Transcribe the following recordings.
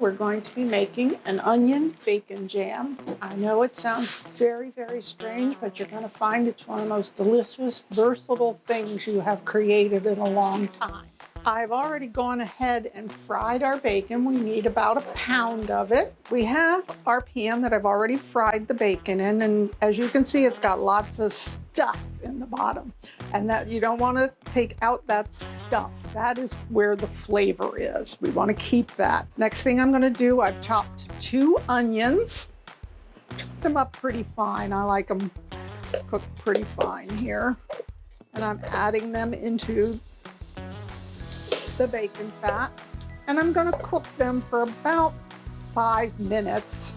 we're going to be making an onion bacon jam. I know it sounds very, very strange, but you're going to find it's one of the most delicious, versatile things you have created in a long time. I've already gone ahead and fried our bacon. We need about 1 pound of it. We have our pan that I've already fried the bacon in, and as you can see, it's got lots of stuff in the bottom. And that you don't want to take out that stuff. That is where the flavor is. We want to keep that. Next thing I'm going to do, I've chopped 2 onions. Chopped them up pretty fine. I like them cooked pretty fine here. And I'm adding them into the bacon fat, and I'm going to cook them for about 5 minutes.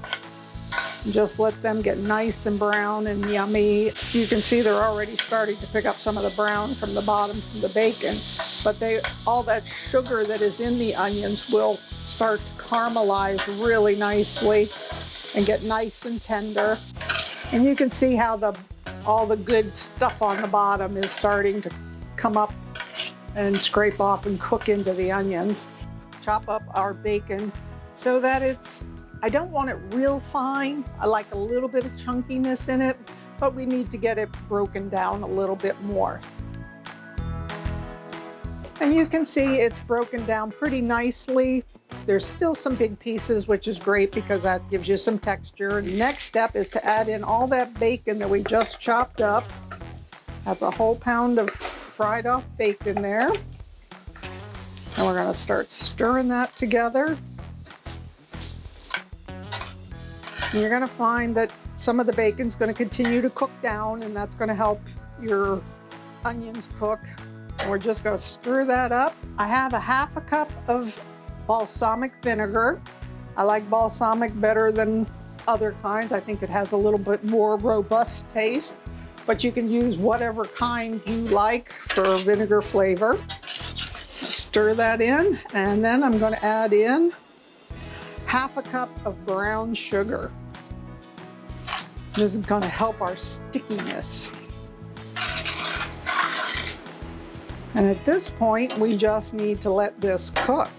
Just let them get nice and brown and yummy. You can see they're already starting to pick up some of the brown from the bottom from the bacon, but all that sugar that is in the onions will start to caramelize really nicely and get nice and tender. And you can see how all the good stuff on the bottom is starting to come up and scrape off and cook into the onions. Chop up our bacon so that I don't want it real fine. I like a little bit of chunkiness in it, but we need to get it broken down a little bit more. And you can see it's broken down pretty nicely. There's still some big pieces, which is great because that gives you some texture. Next step is to add in all that bacon that we just chopped up. That's a whole pound of fried off bacon there. And we're going to start stirring that together. And you're going to find that some of the bacon's going to continue to cook down, and that's going to help your onions cook. And we're just going to stir that up. I have a 1/2 cup of balsamic vinegar. I like balsamic better than other kinds. I think it has a little bit more robust taste, but you can use whatever kind you like for vinegar flavor. Stir that in, and then I'm going to add in 1/2 cup of brown sugar. This is going to help our stickiness. And at this point, we just need to let this cook.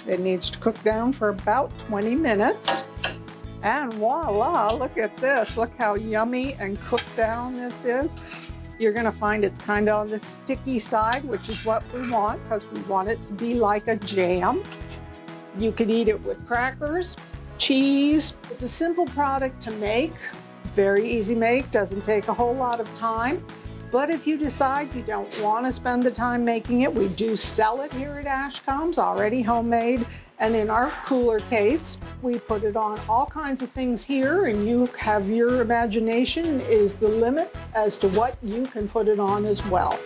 It needs to cook down for about 20 minutes. And voila, look at this. Look how yummy and cooked down this is. You're going to find it's kind of on the sticky side, which is what we want because we want it to be like a jam. You could eat it with crackers, cheese. It's a simple product to make. Very easy make, doesn't take a whole lot of time. But if you decide you don't want to spend the time making it, we do sell it here at Ashcombe's, already homemade. And in our cooler case, we put it on all kinds of things here, and you have your imagination is the limit as to what you can put it on as well.